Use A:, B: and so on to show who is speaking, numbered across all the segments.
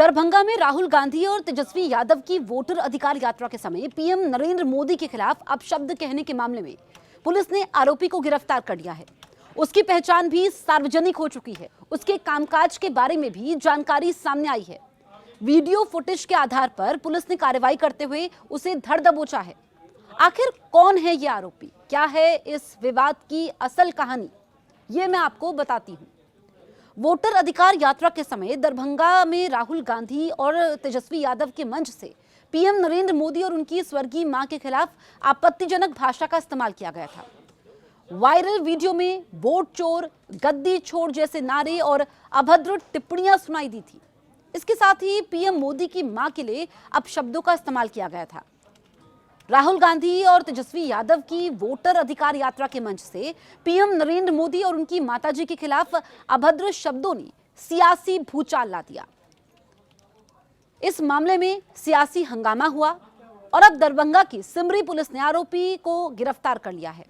A: दरभंगा में राहुल गांधी और तेजस्वी यादव की वोटर अधिकार यात्रा के समय पीएम नरेंद्र मोदी के खिलाफ अपशब्द कहने के मामले में पुलिस ने आरोपी को गिरफ्तार कर लिया है। उसकी पहचान भी सार्वजनिक हो चुकी है। उसके कामकाज के बारे में भी जानकारी सामने आई है। वीडियो फुटेज के आधार पर पुलिस ने कार्रवाई करते हुए उसे धर दबोचा है। आखिर कौन है ये आरोपी, क्या है इस विवाद की असल कहानी, ये मैं आपको बताती हूँ। वोटर अधिकार यात्रा के समय दरभंगा में राहुल गांधी और तेजस्वी यादव के मंच से पीएम नरेंद्र मोदी और उनकी स्वर्गीय मां के खिलाफ आपत्तिजनक भाषा का इस्तेमाल किया गया था। वायरल वीडियो में वोट चोर, गद्दी छोड़ जैसे नारे और अभद्र टिप्पणियां सुनाई दी थी। इसके साथ ही पीएम मोदी की मां के लिए अपशब्दों का इस्तेमाल किया गया था। राहुल गांधी और तेजस्वी यादव की वोटर अधिकार यात्रा के मंच से पीएम नरेंद्र मोदी और उनकी माताजी के खिलाफ अभद्र शब्दों ने सियासी भूचाल ला दिया। इस मामले में सियासी हंगामा हुआ और अब दरभंगा की सिमरी पुलिस ने आरोपी को गिरफ्तार कर लिया है।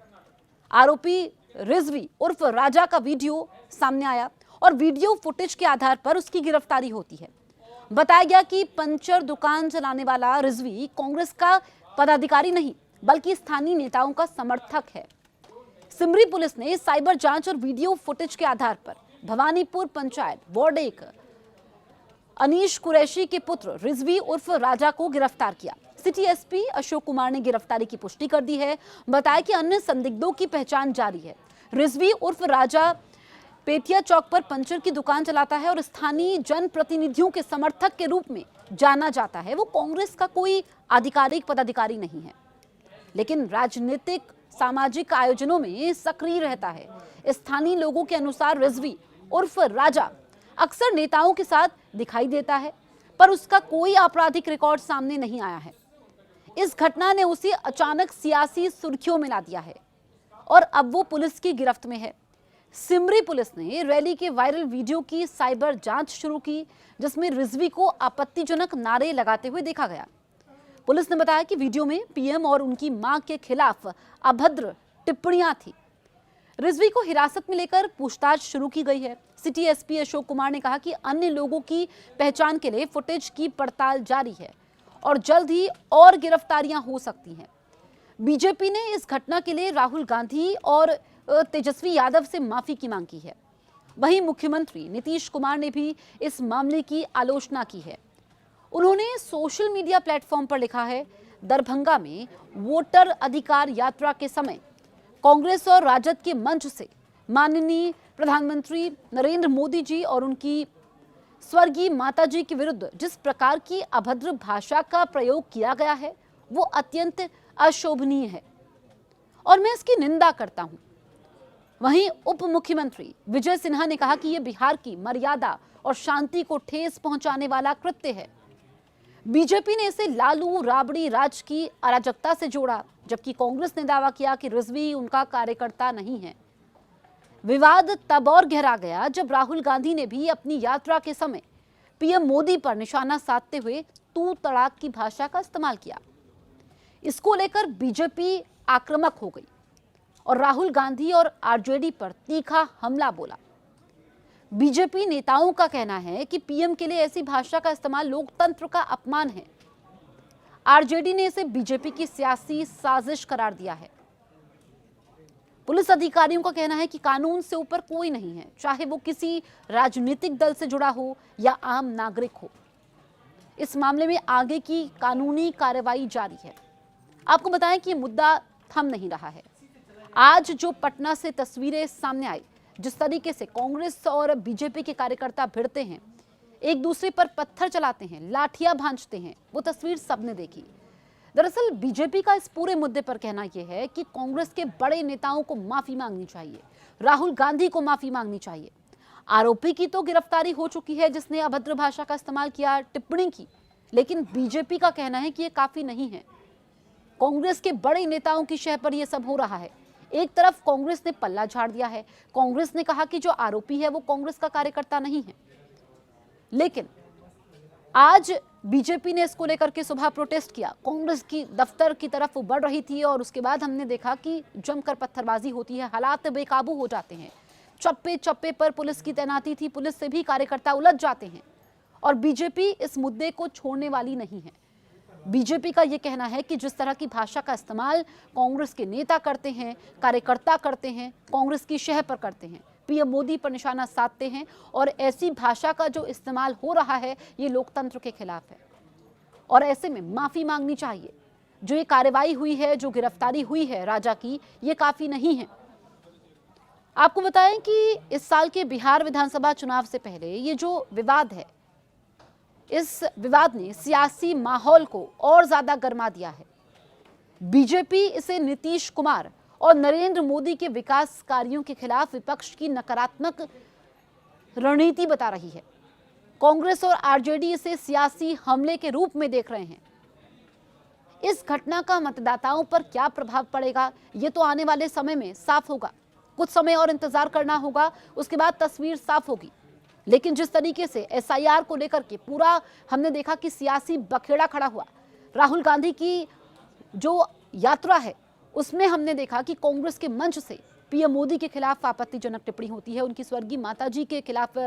A: आरोपी रिजवी उर्फ राजा का वीडियो सामने आया और वीडियो फुटेज के आधार पर उसकी गिरफ्तारी होती है। बताया गया कि पंचर दुकान चलाने वाला रिजवी कांग्रेस का पदाधिकारी नहीं बल्कि स्थानीय नेताओं का समर्थक है। सिमरी पुलिस ने साइबर जांच और वीडियो फुटेज के आधार पर भवानीपुर पंचायत वार्ड 1 अनीश कुरैशी के पुत्र रिजवी उर्फ राजा को गिरफ्तार किया। सिटी एसपी अशोक कुमार ने गिरफ्तारी की पुष्टि कर दी है। बताया कि अन्य संदिग्धों की पहचान जारी है। रिजवी उर्फ राजा पेटिया चौक पर पंचर की दुकान चलाता है और स्थानीय जनप्रतिनिधियों के समर्थक के रूप में जाना जाता है। वो कांग्रेस का कोई आधिकारिक पदाधिकारी नहीं है, लेकिन राजनीतिक सामाजिक आयोजनों में सक्रिय रहता है। स्थानीय लोगों के अनुसार रिजवी उर्फ राजा अक्सर नेताओं के साथ दिखाई देता है, पर उसका कोई आपराधिक रिकॉर्ड सामने नहीं आया है। इस घटना ने उसे अचानक सियासी सुर्खियों में ला दिया है और अब वो पुलिस की गिरफ्त में है। सिमरी पुलिस ने रैली के वायरल वीडियो की साइबर जांच शुरू की, जिसमें रिजवी को आपत्तिजनक नारे लगाते हुए देखा गया। पुलिस ने बताया कि वीडियो में पीएम और उनकी मां के खिलाफ अभद्र टिप्पणियां थी। रिजवी को हिरासत में लेकर पूछताछ शुरू की गई है। सिटी एसपी अशोक कुमार ने कहा कि अन्य लोगों की पहचान के लिए फुटेज की पड़ताल जारी है और जल्द ही और गिरफ्तारियां हो सकती हैं। बीजेपी ने इस घटना के लिए राहुल गांधी और तेजस्वी यादव से माफी की मांग की है। वहीं मुख्यमंत्री नीतीश कुमार ने भी इस मामले की आलोचना की है। उन्होंने सोशल मीडिया प्लेटफॉर्म पर लिखा है, दरभंगा में वोटर अधिकार यात्रा के समय कांग्रेस और राजद के मंच से माननीय प्रधानमंत्री नरेंद्र मोदी जी और उनकी स्वर्गीय माताजी के विरुद्ध जिस प्रकार की अभद्र भाषा का प्रयोग किया गया है वो अत्यंत अशोभनीय है और मैं इसकी निंदा करता हूं। वहीं उप मुख्यमंत्री विजय सिन्हा ने कहा कि यह बिहार की मर्यादा और शांति को ठेस पहुंचाने वाला कृत्य है। बीजेपी ने इसे लालू राबड़ी राज की अराजकता से जोड़ा, जबकि कांग्रेस ने दावा किया कि रिजवी उनका कार्यकर्ता नहीं है। विवाद तब और गहरा गया जब राहुल गांधी ने भी अपनी यात्रा के समय पीएम मोदी पर निशाना साधते हुए तू तड़ाक की भाषा का इस्तेमाल किया। इसको लेकर बीजेपी आक्रामक हो गई और राहुल गांधी और आरजेडी पर तीखा हमला बोला। बीजेपी नेताओं का कहना है कि पीएम के लिए ऐसी भाषा का इस्तेमाल लोकतंत्र का अपमान है। आरजेडी ने इसे बीजेपी की सियासी साजिश करार दिया है। पुलिस अधिकारियों का कहना है कि कानून से ऊपर कोई नहीं है, चाहे वो किसी राजनीतिक दल से जुड़ा हो या आम नागरिक हो। इस मामले में आगे की कानूनी कार्रवाई जारी है। आपको बताएं कि ये मुद्दा थम नहीं रहा है। आज जो पटना से तस्वीरें सामने आई, जिस तरीके से कांग्रेस और बीजेपी के कार्यकर्ता भिड़ते हैं, एक दूसरे पर पत्थर चलाते हैं, लाठियां भांजते हैं, वो तस्वीर सबने देखी। दरअसल बीजेपी का इस पूरे मुद्दे पर कहना यह है कि कांग्रेस के बड़े नेताओं को माफी मांगनी चाहिए, राहुल गांधी को माफी मांगनी चाहिए। आरोपी की तो गिरफ्तारी हो चुकी है जिसने अभद्र भाषा का इस्तेमाल किया, टिप्पणी की, लेकिन बीजेपी का कहना है कि यह काफी नहीं है। कांग्रेस के बड़े नेताओं की शह पर यह सब हो रहा है। एक तरफ कांग्रेस ने पल्ला झाड़ दिया है। कांग्रेस ने कहा कि जो आरोपी है वो कांग्रेस का कार्यकर्ता नहीं है, लेकिन आज बीजेपी ने इसको लेकर के सुबह प्रोटेस्ट किया। कांग्रेस की दफ्तर की तरफ वो बढ़ रही थी और उसके बाद हमने देखा कि जमकर पत्थरबाजी होती है, हालात बेकाबू हो जाते हैं। चप्पे चप्पे पर पुलिस की तैनाती थी, पुलिस से भी कार्यकर्ता उलझ जाते हैं और बीजेपी इस मुद्दे को छोड़ने वाली नहीं है। बीजेपी का यह कहना है कि जिस तरह की भाषा का इस्तेमाल कांग्रेस के नेता करते हैं, कार्यकर्ता करते हैं, कांग्रेस की शह पर करते हैं, पीएम मोदी पर निशाना साधते हैं, और ऐसी भाषा का जो इस्तेमाल हो रहा है ये लोकतंत्र के खिलाफ है और ऐसे में माफी मांगनी चाहिए। जो ये कार्रवाई हुई है, जो गिरफ्तारी हुई है राजा की, ये काफी नहीं है। आपको बताएं कि इस साल के बिहार विधानसभा चुनाव से पहले ये जो विवाद है, इस विवाद ने सियासी माहौल को और ज्यादा गर्मा दिया है। बीजेपी इसे नीतीश कुमार और नरेंद्र मोदी के विकास कार्यों के खिलाफ विपक्ष की नकारात्मक रणनीति बता रही है। कांग्रेस और आरजेडी इसे सियासी हमले के रूप में देख रहे हैं। इस घटना का मतदाताओं पर क्या प्रभाव पड़ेगा, ये तो आने वाले समय में साफ होगा। कुछ समय और इंतजार करना होगा, उसके बाद तस्वीर साफ होगी। लेकिन जिस तरीके से एसआईआर को लेकर के पूरा हमने देखा कि सियासी बखेड़ा खड़ा हुआ, राहुल गांधी की जो यात्रा है उसमें हमने देखा कि कांग्रेस के मंच से पीएम मोदी के खिलाफ आपत्तिजनक टिप्पणी होती है, उनकी स्वर्गीय माताजी के खिलाफ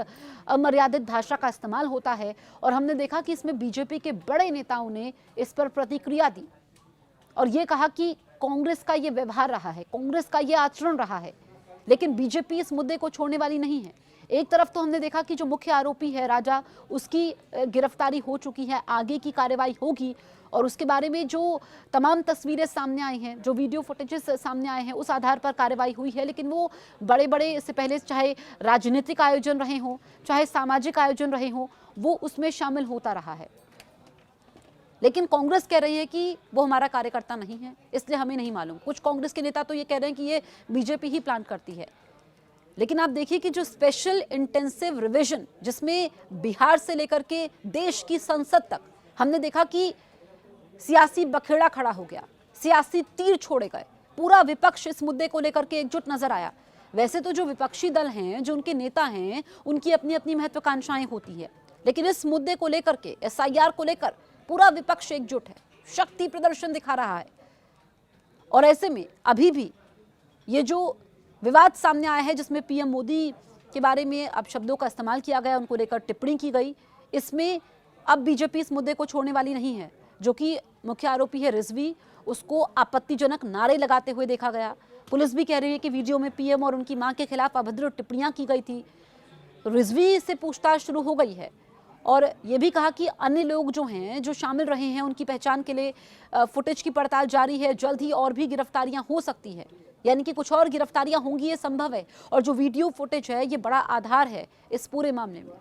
A: अमर्यादित भाषा का इस्तेमाल होता है, और हमने देखा कि इसमें बीजेपी के बड़े नेताओं ने इस पर प्रतिक्रिया दी और ये कहा कि कांग्रेस का ये व्यवहार रहा है, कांग्रेस का ये आचरण रहा है। लेकिन बीजेपी इस मुद्दे को छोड़ने वाली नहीं है। एक तरफ तो हमने देखा कि जो मुख्य आरोपी है राजा, उसकी गिरफ्तारी हो चुकी है, आगे की कार्रवाई होगी, और उसके बारे में जो तमाम तस्वीरें सामने आई हैं, जो वीडियो फुटेजेस सामने आए हैं, उस आधार पर कार्रवाई हुई है। लेकिन वो बड़े बड़े इससे पहले चाहे राजनीतिक आयोजन रहे हों, चाहे सामाजिक आयोजन रहे हों, वो उसमें शामिल होता रहा है। लेकिन कांग्रेस कह रही है कि वो हमारा कार्यकर्ता नहीं है, इसलिए हमें नहीं मालूम। कुछ कांग्रेस के नेता तो ये कह रहे हैं कि ये बीजेपी ही प्लान करती है। लेकिन आप देखिए कि जो स्पेशल इंटेंसिव रिवीजन, जिसमें बिहार से लेकर के देश की संसद तक हमने देखा कि सियासी बखेड़ा खड़ा हो गया, सियासी तीर छोड़े गए, पूरा विपक्ष इस मुद्दे को लेकर के एकजुट नजर आया। वैसे तो जो विपक्षी दल हैं, जो उनके नेता हैं, उनकी अपनी अपनी महत्वाकांक्षाएं होती है, लेकिन इस मुद्दे को लेकर के, एसआईआर को लेकर पूरा विपक्ष एकजुट है, शक्ति प्रदर्शन दिखा रहा है। और ऐसे में अभी भी ये जो विवाद सामने आया है, जिसमें पीएम मोदी के बारे में अब शब्दों का इस्तेमाल किया गया, उनको लेकर टिप्पणी की गई, इसमें अब बीजेपी इस मुद्दे को छोड़ने वाली नहीं है। जो कि मुख्य आरोपी है रिजवी, उसको आपत्तिजनक नारे लगाते हुए देखा गया। पुलिस भी कह रही है कि वीडियो में पीएम और उनकी मां के खिलाफ अभद्र टिप्पणियां की गई थी। रिजवी से पूछताछ शुरू हो गई है और ये भी कहा कि अन्य लोग जो हैं, जो शामिल रहे हैं, उनकी पहचान के लिए फुटेज की पड़ताल जारी है। जल्द ही और भी गिरफ्तारियां हो सकती है, यानी कि कुछ और गिरफ्तारियां होंगी, ये संभव है। और जो वीडियो फुटेज है, ये बड़ा आधार है इस पूरे मामले में।